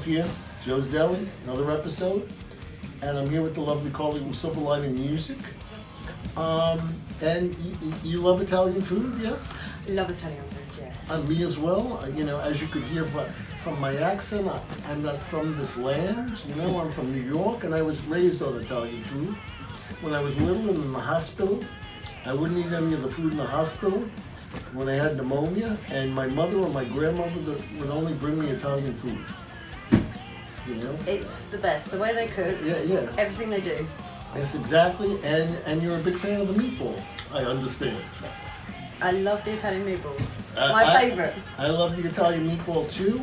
Stump here, Joe's Deli, another episode. And I'm here with the lovely Carly from Silver Lining Music. And you love Italian food, yes? Love Italian food, yes. Me as well. You know, as you could hear from my accent, I'm not from this land. You know, I'm from New York, and I was raised on Italian food. When I was little and in the hospital, I wouldn't eat any of the food in the hospital when I had pneumonia, and my mother or my grandmother would only bring me Italian food. You know? It's the best. The way they cook, yeah. everything they do. Yes, exactly. And you're a big fan of the meatball, I understand. I love the Italian meatballs. My favorite. I love the Italian meatball too,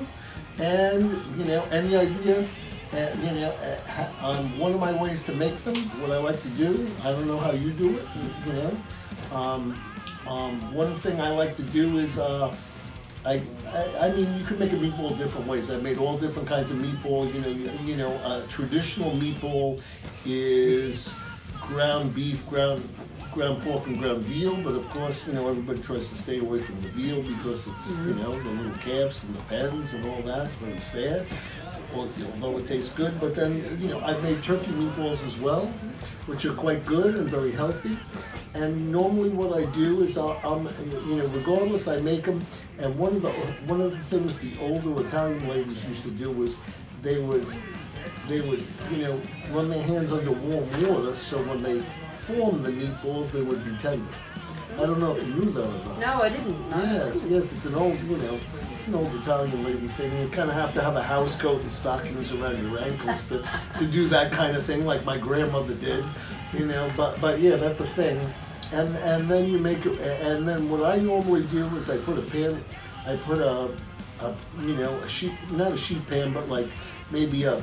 and you know, and the idea. One of my ways to make them, what I like to do, I don't know how you do it, you know. One thing I like to do is, I mean, you can make a meatball different ways. I've made all different kinds of meatball. Traditional meatball is ground beef, ground pork, and ground veal. But of course, you know, everybody tries to stay away from the veal because it's, you know, the little calves and the pens and all that. It's very sad. Although it tastes good, but then, you know, I've made turkey meatballs as well, which are quite good and very healthy. And normally what I do is, regardless, I make them. And one of the things the older Italian ladies used to do was they would, you know, run their hands under warm water, so when they formed the meatballs, they would be tender. I don't know if you knew that or not. No, I didn't. No. Yes, it's an old, you know, it's an old Italian lady thing. You kind of have to have a house coat and stockings around your ankles to do that kind of thing, like my grandmother did, you know. But yeah, that's a thing. And then you make it. And then what I normally do is I put a sheet, not a sheet pan, but like maybe a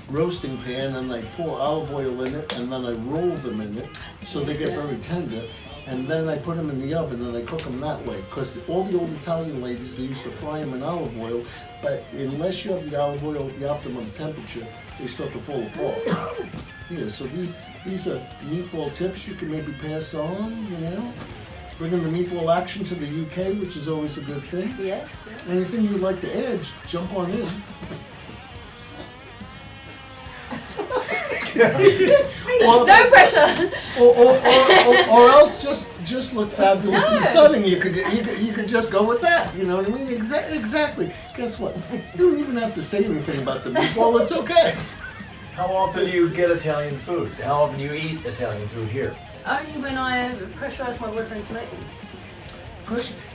roasting pan, and I pour olive oil in it, and then I roll them in it so they get very tender. And then I put them in the oven and I cook them that way. Because all the old Italian ladies, they used to fry them in olive oil, but unless you have the olive oil at the optimum temperature, they start to fall apart. Yeah, so these are meatball tips you can maybe pass on, you know. Bringing the meatball action to the UK, which is always a good thing. Yes. Yeah. Anything you'd like to add, jump on in. No pressure. Or else just look fabulous and stunning. You could just go with that. You know what I mean? Exactly. Guess what? You don't even have to say anything about the meatball. It's okay. How often do you get Italian food? How often do you eat Italian food here? Only when I pressurize my boyfriend to make them.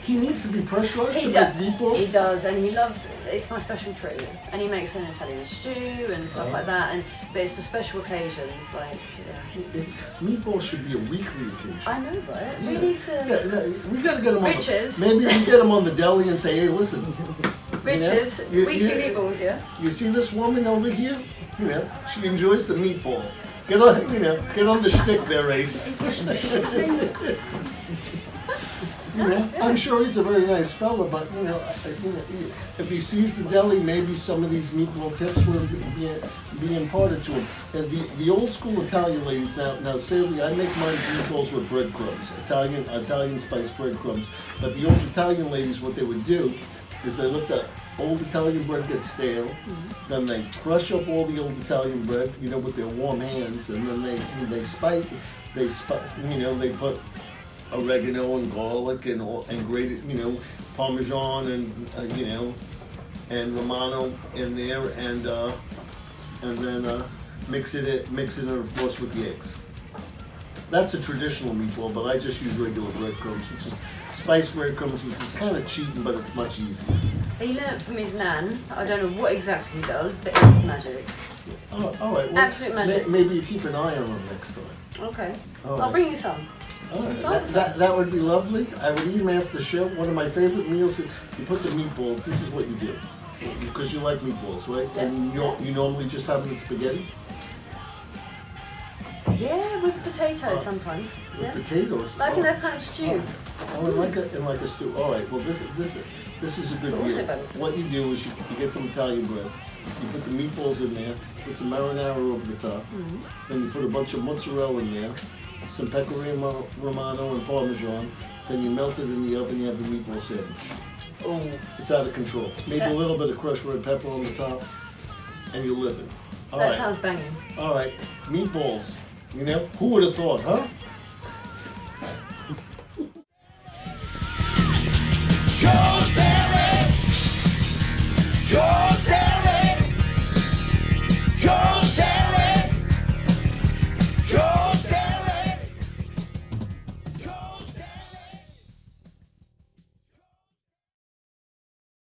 He needs to be pressurized to make meatballs? He does, and he loves, it's my special treat. And he makes an Italian stew and stuff like that, but it's for special occasions, like, yeah. Meatballs should be a weekly occasion. I know, right? Yeah. We need to... We gotta get him Richard. Maybe we get him on the deli and say, hey, listen. Richard, weekly meatballs, yeah? You see this woman over here? You know, she enjoys the meatball. Get on the shtick there, Ace. You know, I'm sure he's a very nice fella, but you know, if he sees the deli, maybe some of these meatball tips will be imparted to him. And the old school Italian ladies now sadly, I make my meatballs with breadcrumbs, Italian spiced breadcrumbs. But the old Italian ladies, what they would do is they let the old Italian bread get stale, then they crush up all the old Italian bread, you know, with their warm hands, and then they put oregano and garlic and grated, you know, Parmesan and Romano in there, and then mix it of course with the eggs. That's a traditional meatball, but I just use regular breadcrumbs, which is spiced breadcrumbs, which is kind of cheating, but it's much easier. He learnt from his nan. I don't know what exactly he does, but it's magic. Oh, all right. Well, absolute magic. Maybe you keep an eye on them next time. Okay. All I'll bring you some. All right. That would be lovely. I would eat them after the show. One of my favorite meals is you put the meatballs. This is what you do, because you like meatballs, right? Yeah. And you normally just have them in spaghetti. Yeah, with potatoes sometimes. With potatoes. Like in that kind of stew. Oh, in like a stew. All right. Well, this is a good deal. What you do is you get some Italian bread. You put the meatballs in there. Put some marinara over the top. Then you put a bunch of mozzarella in there. Some pecorino romano and Parmesan. Then you melt it in the oven. You have the meatball sandwich. Oh, it's out of control. Maybe a little bit of crushed red pepper on the top. and you live in. All That right. sounds banging. All right. Meatballs. You know, who would have thought, huh? Joe Stump.